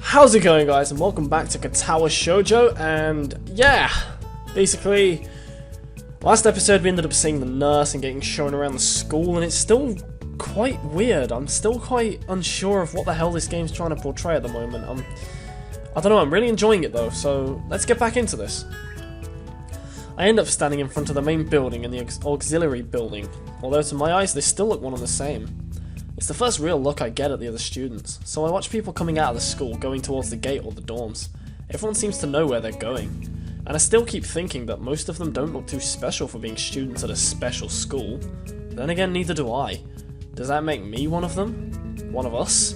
How's it going, guys, and welcome back to Katawa Shojou. And yeah, basically last episode we ended up seeing the nurse and getting shown around the school, and it's still quite weird. I'm still quite unsure of what the hell this game's trying to portray at the moment. I don't know, I'm really enjoying it though, so let's get back into this. I end up standing in front of the main building and the auxiliary building, although to my eyes they still look one and the same. It's the first real look I get at the other students, so I watch people coming out of the school going towards the gate or the dorms. Everyone seems to know where they're going, and I still keep thinking that most of them don't look too special for being students at a special school. Then again, neither do I. Does that make me one of them? One of us?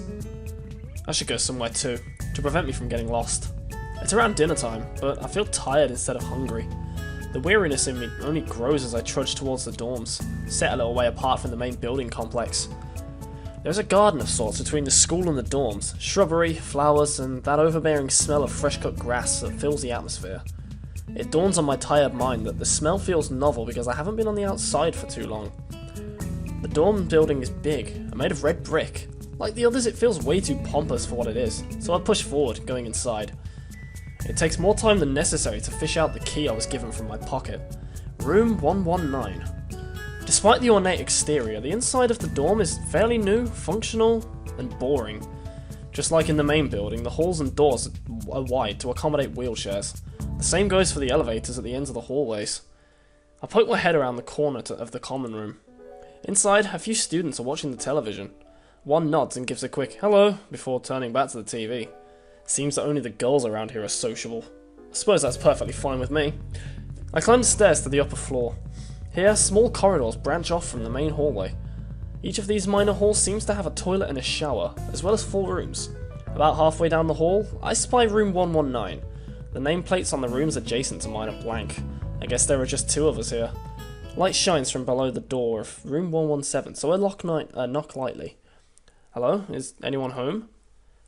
I should go somewhere too, to prevent me from getting lost. It's around dinner time, but I feel tired instead of hungry. The weariness in me only grows as I trudge towards the dorms, set a little way apart from the main building complex. There's a garden of sorts between the school and the dorms, shrubbery, flowers, and that overbearing smell of fresh-cut grass that fills the atmosphere. It dawns on my tired mind that the smell feels novel because I haven't been on the outside for too long. The dorm building is big and made of red brick. Like the others, it feels way too pompous for what it is, so I push forward, going inside. It takes more time than necessary to fish out the key I was given from my pocket. Room 119. Despite the ornate exterior, the inside of the dorm is fairly new, functional, and boring. Just like in the main building, the halls and doors are wide to accommodate wheelchairs. The same goes for the elevators at the ends of the hallways. I poke my head around the corner of the common room. Inside, a few students are watching the television. One nods and gives a quick hello before turning back to the TV. Seems that only the girls around here are sociable. I suppose that's perfectly fine with me. I climb the stairs to the upper floor. Here, small corridors branch off from the main hallway. Each of these minor halls seems to have a toilet and a shower, as well as 4 rooms. About halfway down the hall, I spy room 119. The nameplates on the rooms adjacent to mine are blank. I guess there are just 2 of us here. Light shines from below the door of room 117, so I knock lightly. Hello? Is anyone home?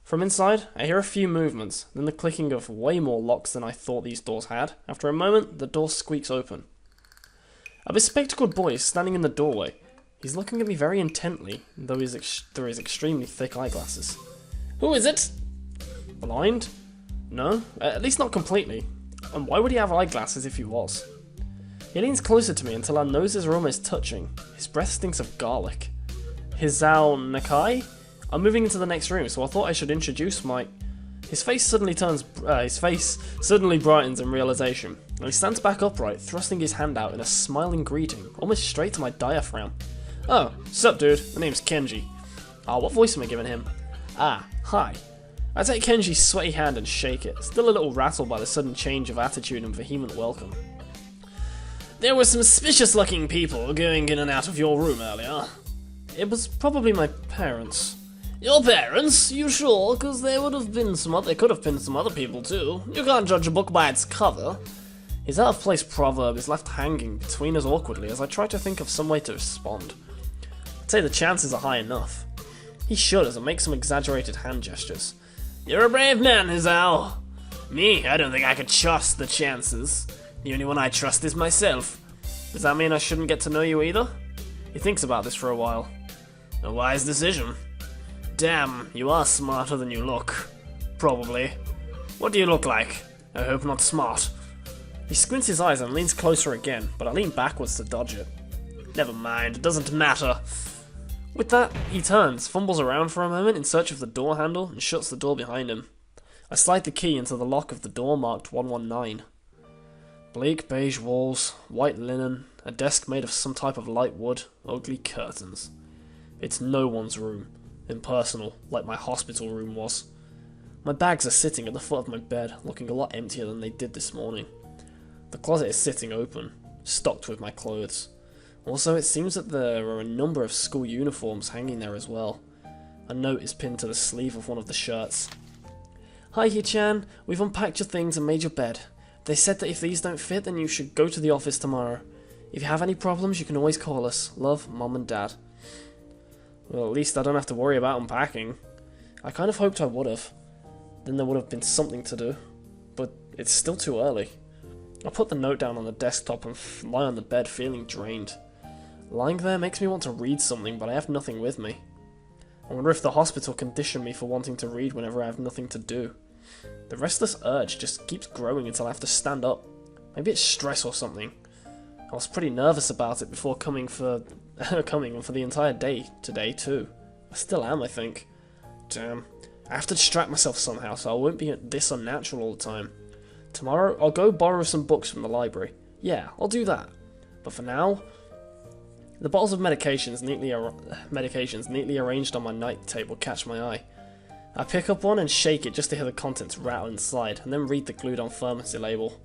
From inside, I hear a few movements, then the clicking of way more locks than I thought these doors had. After a moment, the door squeaks open. A bespectacled boy is standing in the doorway. He's looking at me very intently, though through his extremely thick eyeglasses. Who is it? Blind? No, at least not completely. And why would he have eyeglasses if he was? He leans closer to me until our noses are almost touching. His breath stinks of garlic. Hizao Nakai? I'm moving into the next room, so I thought I should introduce my... His face suddenly brightens in realization, and he stands back upright, thrusting his hand out in a smiling greeting, almost straight to my diaphragm. Oh, sup dude, my name's KENJI. What voice am I giving him? Hi. I take KENJI's sweaty hand and shake it, still a little rattled by the sudden change of attitude and vehement welcome. There were some suspicious-looking people going in and out of your room earlier. It was probably my parents. Your parents? You sure? Because there could have been some other people too. You can't judge a book by its cover. His out-of-place proverb is left hanging between us awkwardly as I try to think of some way to respond. I'd say the chances are high enough. He shudders and makes some exaggerated hand gestures. You're a brave man, Hizao. Me, I don't think I could trust the chances. The only one I trust is myself. Does that mean I shouldn't get to know you either? He thinks about this for a while. A wise decision. Damn, you are smarter than you look. Probably. What do you look like? I hope not smart. He squints his eyes and leans closer again, but I lean backwards to dodge it. Never mind, it doesn't matter. With that, he turns, fumbles around for a moment in search of the door handle, and shuts the door behind him. I slide the key into the lock of the door marked 119. Bleak beige walls, white linen, a desk made of some type of light wood, ugly curtains. It's no one's room. Impersonal, like my hospital room was. My bags are sitting at the foot of my bed, looking a lot emptier than they did this morning. The closet is sitting open, stocked with my clothes. Also, it seems that there are a number of school uniforms hanging there as well. A note is pinned to the sleeve of one of the shirts. Hi Hichan, we've unpacked your things and made your bed. They said that if these don't fit, then you should go to the office tomorrow. If you have any problems, you can always call us. Love, Mom and Dad. Well, at least I don't have to worry about unpacking. I kind of hoped I would have. Then there would have been something to do. But it's still too early. I put the note down on the desktop and lie on the bed feeling drained. Lying there makes me want to read something, but I have nothing with me. I wonder if the hospital conditioned me for wanting to read whenever I have nothing to do. The restless urge just keeps growing until I have to stand up. Maybe it's stress or something. I was pretty nervous about it before coming for the entire day today too. I still am, I think. Damn. I have to distract myself somehow so I won't be this unnatural all the time. Tomorrow, I'll go borrow some books from the library. Yeah, I'll do that. But for now, the bottles of medications neatly arranged on my night table catch my eye. I pick up one and shake it just to hear the contents rattle and slide, and then read the glued-on pharmacy label.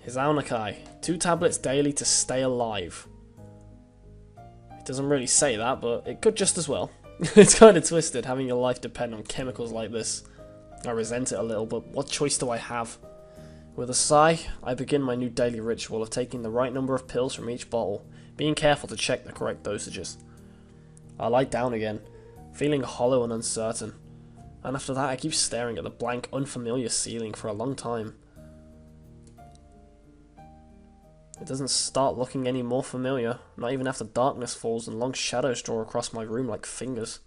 Izaunakai, 2 tablets daily to stay alive. It doesn't really say that, but it could just as well. It's kind of twisted, having your life depend on chemicals like this. I resent it a little, but what choice do I have? With a sigh, I begin my new daily ritual of taking the right number of pills from each bottle, being careful to check the correct dosages. I lie down again, feeling hollow and uncertain, and after that I keep staring at the blank, unfamiliar ceiling for a long time. It doesn't start looking any more familiar, not even after darkness falls and long shadows draw across my room like fingers.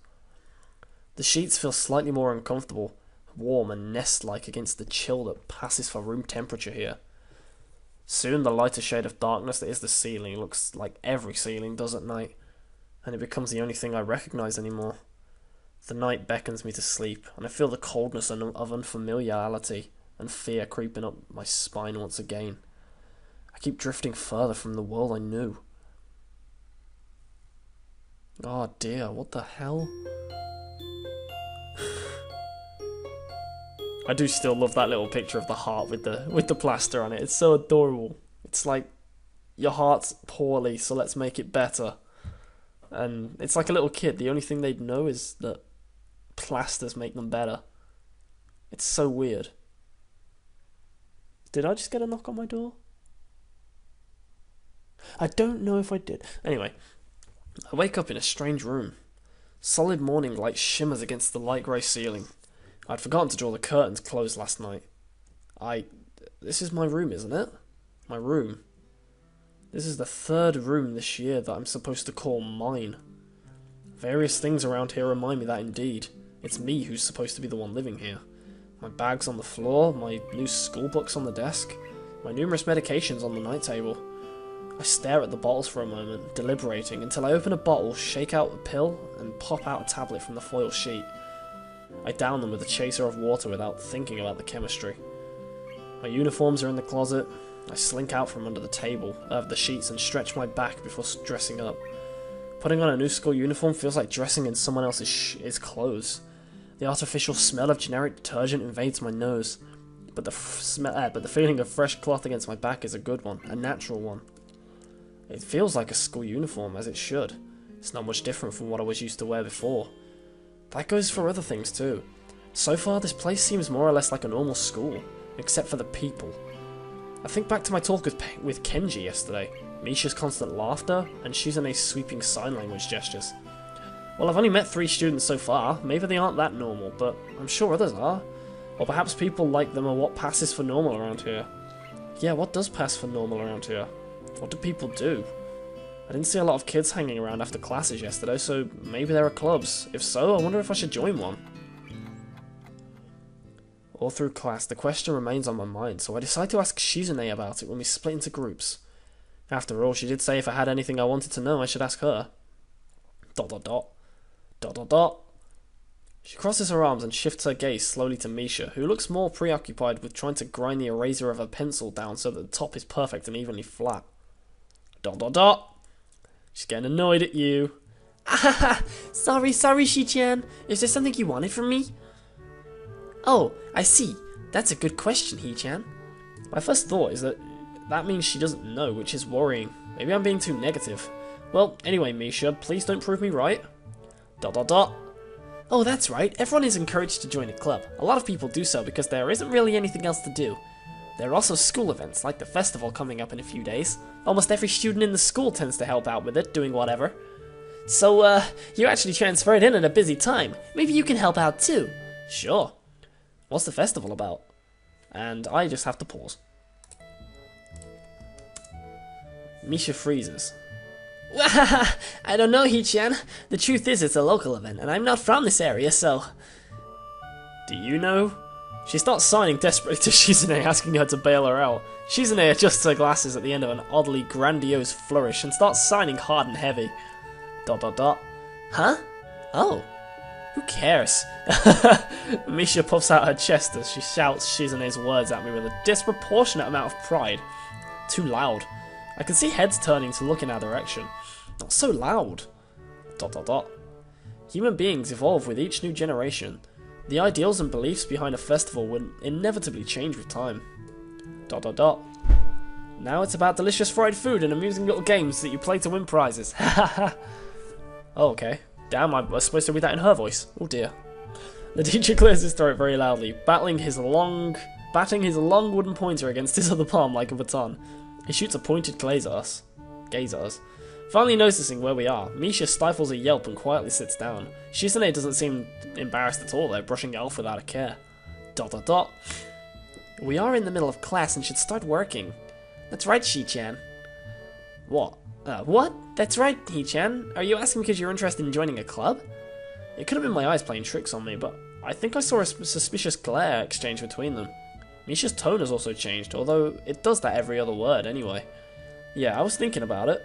The sheets feel slightly more uncomfortable, warm and nest-like against the chill that passes for room temperature here. Soon the lighter shade of darkness that is the ceiling looks like every ceiling does at night, and it becomes the only thing I recognise anymore. The night beckons me to sleep, and I feel the coldness of unfamiliarity and fear creeping up my spine once again. I keep drifting further from the world I knew. Oh dear, what the hell? I do still love that little picture of the heart with the plaster on it. It's so adorable. It's like, your heart's poorly, so let's make it better. And it's like a little kid. The only thing they'd know is that plasters make them better. It's so weird. Did I just get a knock on my door? I don't know if I did. Anyway, I wake up in a strange room. Solid morning light shimmers against the light grey ceiling. I'd forgotten to draw the curtains closed last night. This is my room, isn't it? My room. This is the 3rd room this year that I'm supposed to call mine. Various things around here remind me that indeed. It's me who's supposed to be the one living here. My bag's on the floor, my loose school books on the desk, my numerous medications on the night table. I stare at the bottles for a moment, deliberating, until I open a bottle, shake out a pill, and pop out a tablet from the foil sheet. I down them with a chaser of water without thinking about the chemistry. My uniforms are in the closet. I slink out from under the sheets and stretch my back before dressing up. Putting on a new school uniform feels like dressing in someone else's clothes. The artificial smell of generic detergent invades my nose, but the feeling of fresh cloth against my back is a good one, a natural one. It feels like a school uniform, as it should. It's not much different from what I was used to wear before. That goes for other things too. So far, this place seems more or less like a normal school, except for the people. I think back to my talk with KENJI yesterday, Misha's constant laughter, and Shizune's sweeping sign language gestures. Well, I've only met 3 students so far, maybe they aren't that normal, but I'm sure others are. Or perhaps people like them are what passes for normal around here. Yeah, what does pass for normal around here? What do people do? I didn't see a lot of kids hanging around after classes yesterday, so maybe there are clubs. If so, I wonder if I should join one. All through class, the question remains on my mind, so I decide to ask Shizune about it when we split into groups. After all, she did say if I had anything I wanted to know, I should ask her. ... She crosses her arms and shifts her gaze slowly to Misha, who looks more preoccupied with trying to grind the eraser of her pencil down so that the top is perfect and evenly flat. ... She's getting annoyed at you. Sorry, Shi-chan. Is there something you wanted from me? Oh, I see. That's a good question, He-chan. My first thought is that means she doesn't know, which is worrying. Maybe I'm being too negative. Well, anyway, Misha, please don't prove me right. ... Oh, that's right. Everyone is encouraged to join a club. A lot of people do so because there isn't really anything else to do. There are also school events, like the festival coming up in a few days. Almost every student in the school tends to help out with it, doing whatever. So, you're actually transferred in at a busy time. Maybe you can help out too. Sure. What's the festival about? And I just have to pause. Misha freezes. I don't know, Hee-chan. The truth is it's a local event, and I'm not from this area, so... Do you know? She starts signing desperately to Shizune, asking her to bail her out. Shizune adjusts her glasses at the end of an oddly grandiose flourish and starts signing hard and heavy. ... Huh? Oh. Who cares? Misha puffs out her chest as she shouts Shizune's words at me with a disproportionate amount of pride. Too loud. I can see heads turning to look in our direction. Not so loud. ... Human beings evolve with each new generation. The ideals and beliefs behind a festival would inevitably change with time. ... Now it's about delicious fried food and amusing little games that you play to win prizes. Oh, okay. Damn, I was supposed to read that in her voice. Oh dear. The teacher clears his throat very loudly, batting his long wooden pointer against his other palm like a baton. He shoots a pointed gaze at us. Finally noticing where we are, Misha stifles a yelp and quietly sits down. Shizune doesn't seem embarrassed at all though, brushing it off without a care. ... We are in the middle of class and should start working. That's right, Shi-chan. What? What? That's right, Hee-chan. Are you asking because you're interested in joining a club? It could have been my eyes playing tricks on me, but I think I saw a suspicious glare exchange between them. Misha's tone has also changed, although it does that every other word anyway. Yeah, I was thinking about it.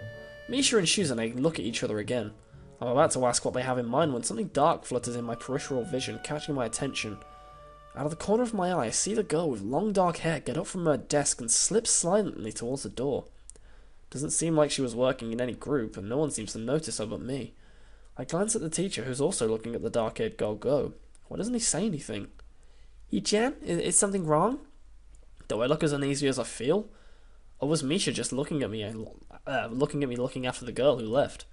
Misha and Shizune look at each other again. I'm about to ask what they have in mind when something dark flutters in my peripheral vision, catching my attention. Out of the corner of my eye, I see the girl with long dark hair get up from her desk and slip silently towards the door. Doesn't seem like she was working in any group, and no one seems to notice her but me. I glance at the teacher, who's also looking at the dark-haired girl go. Why doesn't he say anything? Hee-chan, is something wrong? Do I look as uneasy as I feel? Or was Misha just looking at me looking after the girl who left?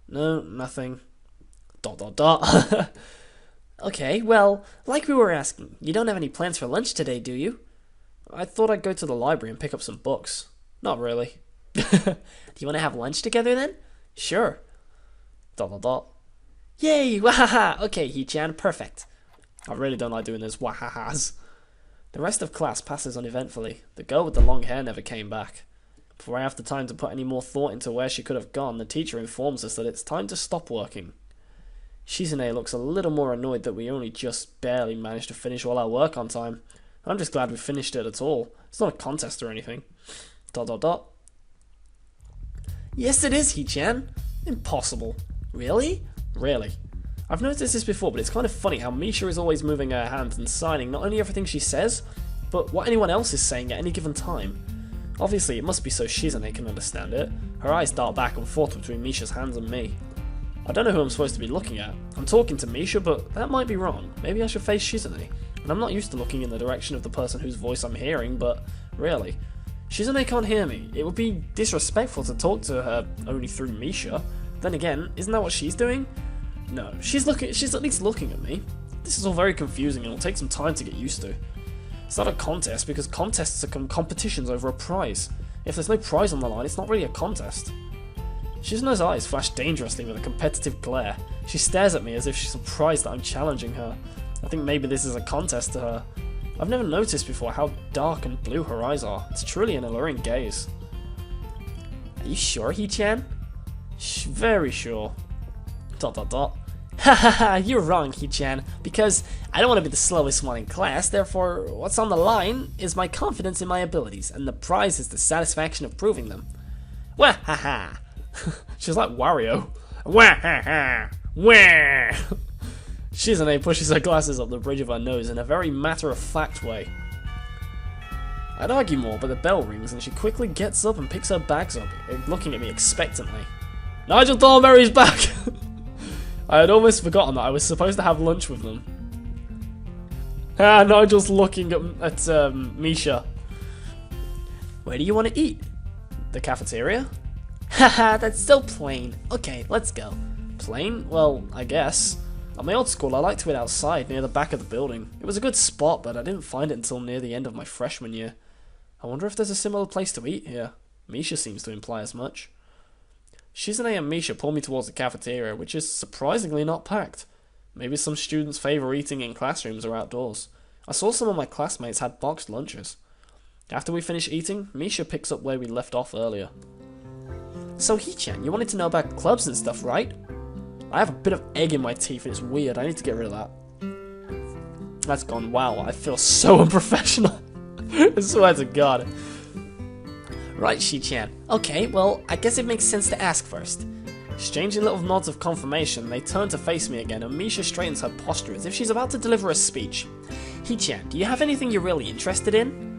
No, nothing. ... Okay, well, like we were asking, you don't have any plans for lunch today, do you? I thought I'd go to the library and pick up some books. Not really. Do you want to have lunch together then? Sure. ... Yay! Wahaha! Okay, Hee-chan, perfect. I really don't like doing those wahahas. The rest of class passes uneventfully. The girl with the long hair never came back. Before I have the time to put any more thought into where she could have gone, the teacher informs us that it's time to stop working. Shizune looks a little more annoyed that we only just barely managed to finish all our work on time. I'm just glad we finished it at all. It's not a contest or anything. ... Yes, it is, Hee-chan. Impossible. Really? Really. I've noticed this before, but it's kind of funny how Misha is always moving her hands and signing not only everything she says, but what anyone else is saying at any given time. Obviously, it must be so Shizune can understand it. Her eyes dart back and forth between Misha's hands and me. I don't know who I'm supposed to be looking at. I'm talking to Misha, but that might be wrong. Maybe I should face Shizune. And I'm not used to looking in the direction of the person whose voice I'm hearing, but really. Shizune can't hear me. It would be disrespectful to talk to her only through Misha. Then again, isn't that what she's doing? No, she's at least looking at me. This is all very confusing and it'll take some time to get used to. It's not a contest because contests are competitions over a prize. If there's no prize on the line, it's not really a contest. Shizune's eyes flash dangerously with a competitive glare. She stares at me as if she's surprised that I'm challenging her. I think maybe this is a contest to her. I've never noticed before how dark and blue her eyes are. It's truly an alluring gaze. Are you sure, Hee-chan? Very sure. ... Ha ha ha, you're wrong, Hee-chan, because I don't want to be the slowest one in class, therefore what's on the line is my confidence in my abilities, and the prize is the satisfaction of proving them. Wah ha ha. She's like Wario. Wah ha ha. Wah. Shizune pushes her glasses up the bridge of her nose in a very matter-of-fact way. I'd argue more, but the bell rings and she quickly gets up and picks her bags up, looking at me expectantly. Nigel Thornberry's back! I had almost forgotten that I was supposed to have lunch with them. Nigel's looking at Misha. Where do you want to eat? The cafeteria? Haha, that's so plain. Okay, let's go. Plain? Well, I guess. At my old school, I liked to eat outside, near the back of the building. It was a good spot, but I didn't find it until near the end of my freshman year. I wonder if there's a similar place to eat here. Misha seems to imply as much. Shizune and Misha pull me towards the cafeteria, which is surprisingly not packed. Maybe some students favour eating in classrooms or outdoors. I saw some of my classmates had boxed lunches. After we finish eating, Misha picks up where we left off earlier. So Hee-chan, you wanted to know about clubs and stuff, right? I have a bit of egg in my teeth and it's weird. I need to get rid of that. That's gone. Wow, I feel so unprofessional. I swear to God. Right, Hee-chan. Okay, well, I guess it makes sense to ask first. Exchanging little nods of confirmation, they turn to face me again, and Misha straightens her posture as if she's about to deliver a speech. Hee-chan, do you have anything you're really interested in?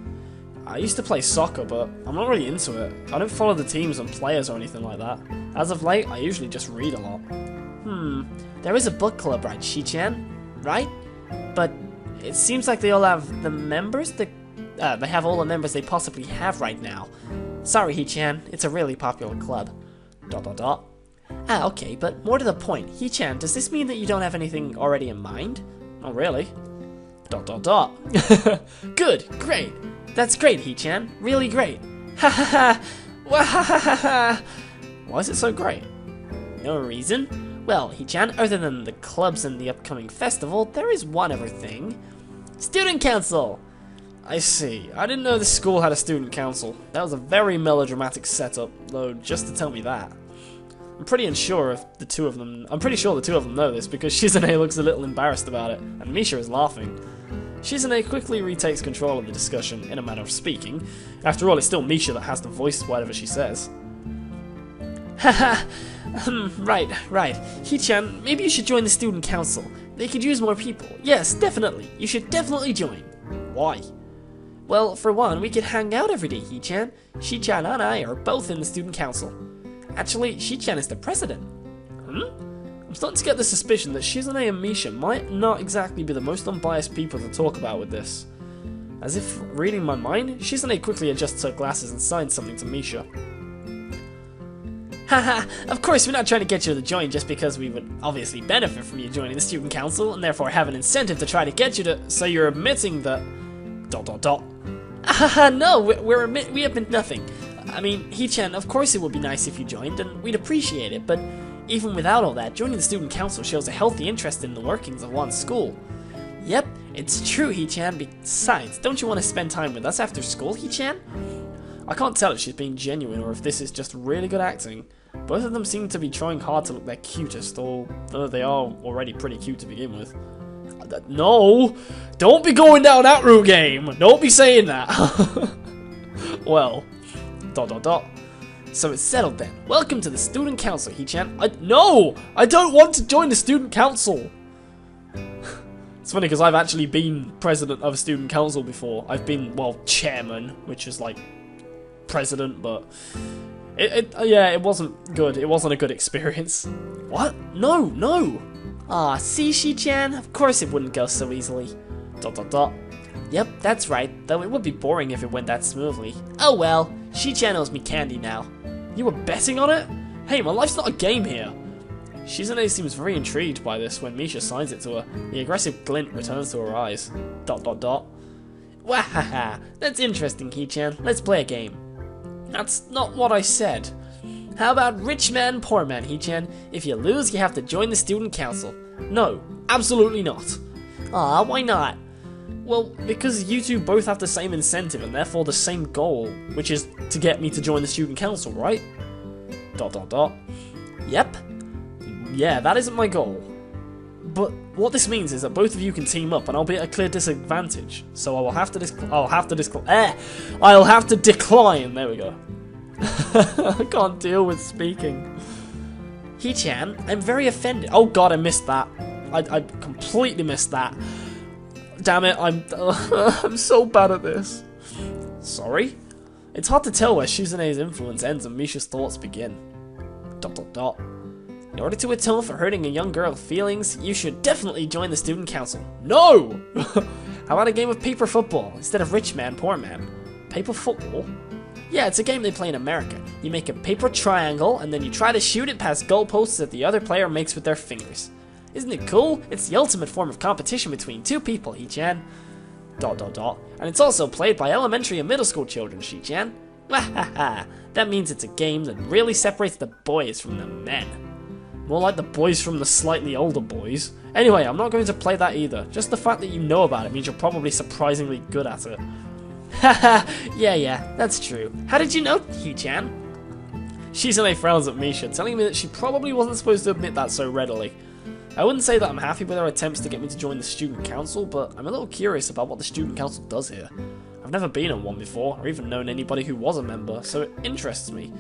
I used to play soccer, but I'm not really into it. I don't follow the teams and players or anything like that. As of late, I usually just read a lot. There is a book club, right, Hee-chan? Right? But it seems like they all have the members they have all the members they possibly have right now. Sorry, Hee-chan, it's a really popular club. ... Ah, okay, but more to the point, Hee-chan, does this mean that you don't have anything already in mind? Oh, really? ... Good, great. That's great, Hee-chan, really great. Ha ha ha! Wahahaha! Why is it so great? No reason? Well, Hee-chan, other than the clubs and the upcoming festival, there is one other thing. Student council! I see. I didn't know the school had a student council. That was a very melodramatic setup, though, just to tell me that. I'm pretty sure the two of them know this because Shizune looks a little embarrassed about it, and Misha is laughing. Shizune quickly retakes control of the discussion, in a manner of speaking. After all, it's still Misha that has to voice whatever she says. Haha, right. Hee-chan, maybe you should join the student council. They could use more people. Yes, definitely. You should definitely join. Why? Well, for one, we could hang out every day, Hee-chan. Shi-chan and I are both in the student council. Actually, Shi-chan is the president. I'm starting to get the suspicion that Shizune and Misha might not exactly be the most unbiased people to talk about with this. As if reading my mind, Shizune quickly adjusts her glasses and signs something to Misha. Haha, of course we're not trying to get you to join just because we would obviously benefit from you joining the student council and therefore have an incentive to try to get you to, so you're admitting that... ... No, we admit nothing. I mean, Hee-chan, of course it would be nice if you joined, and we'd appreciate it, but even without all that, joining the student council shows a healthy interest in the workings of one's school. Yep, it's true, Hee-chan. Besides, don't you want to spend time with us after school, Hee-chan? I can't tell if she's being genuine or if this is just really good acting. Both of them seem to be trying hard to look their cutest, although they are already pretty cute to begin with. No! Don't be going down that route, game! Don't be saying that! Well... ... So it's settled then. Welcome to the student council, Hee-chan. No! I don't want to join the student council! It's funny because I've actually been president of a student council before. I've been, well, chairman, which is like president, but... yeah, it wasn't good. It wasn't a good experience. What? No! Ah, see, Shi-chan? Of course it wouldn't go so easily. ... Yep, that's right, though it would be boring if it went that smoothly. Oh well, Shi-chan owes me candy now. You were betting on it? Hey, my life's not a game here. Shizune seems very intrigued by this when Misha signs it to her. The aggressive glint returns to her eyes. ... Wahaha, that's interesting, Hee-chan. Let's play a game. That's not what I said. How about rich man, poor man, Hee-chan? If you lose, you have to join the student council. No, absolutely not. Ah, why not? Well, because you two both have the same incentive and therefore the same goal, which is to get me to join the student council, right? ... Yep. Yeah, that isn't my goal. But what this means is that both of you can team up and I'll be at a clear disadvantage. So I'll have to decline. There we go. I can't deal with speaking. Hee-chan, I'm very offended. Oh god, I missed that. I completely missed that. Damn it, I'm so bad at this. Sorry? It's hard to tell where Shizune's influence ends and Misha's thoughts begin. ... In order to atone for hurting a young girl's feelings, you should definitely join the student council. No! How about a game of paper football instead of rich man, poor man? Paper football? Yeah, it's a game they play in America. You make a paper triangle, and then you try to shoot it past goalposts that the other player makes with their fingers. Isn't it cool? It's the ultimate form of competition between two people, Hee-chan. ... And it's also played by elementary and middle school children, Shi-chan. Wahaha! That means it's a game that really separates the boys from the men. More like the boys from the slightly older boys. Anyway, I'm not going to play that either. Just the fact that you know about it means you're probably surprisingly good at it. Haha, yeah, that's true. How did you know, Hee-chan? Shizune frowns at Misha, telling me that she probably wasn't supposed to admit that so readily. I wouldn't say that I'm happy with her attempts to get me to join the student council, but I'm a little curious about what the student council does here. I've never been on one before, or even known anybody who was a member, so it interests me.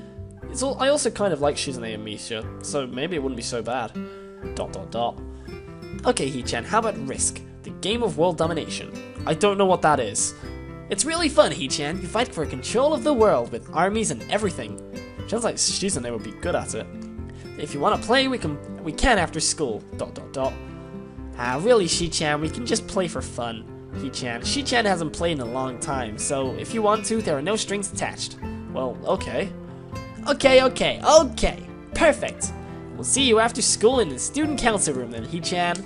I also kind of like Shizune and Misha, so maybe it wouldn't be so bad. ... Okay, Hee-chan, how about Risk? The game of world domination. I don't know what that is. It's really fun, Hee-chan. You fight for control of the world with armies and everything. Sounds like Shizune would be good at it. If you want to play, we can after school. ... Really, Shi-chan, we can just play for fun. Hee-chan. Shi-chan hasn't played in a long time, so if you want to, there are no strings attached. Well, okay. Okay. Perfect. We'll see you after school in the student council room then, Hee-chan.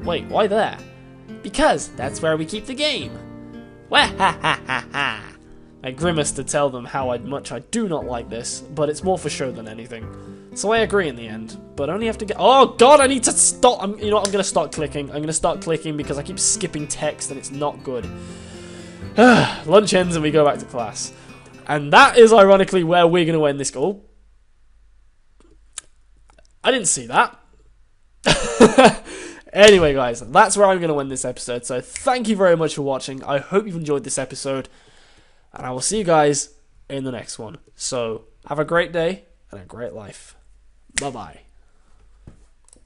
Wait, why there? Because that's where we keep the game. Wah-ha-ha-ha-ha. I grimace to tell them how much I do not like this, but it's more for show than anything. So I agree in the end, but only have to get— oh god, I need to stop! You know what, I'm gonna start clicking. I'm gonna start clicking because I keep skipping text and it's not good. Lunch ends and we go back to class. And that is ironically where we're gonna end this goal. I didn't see that. Anyway, guys, that's where I'm gonna end this episode, so thank you very much for watching. I hope you've enjoyed this episode, and I will see you guys in the next one. So, have a great day and a great life. Bye-bye.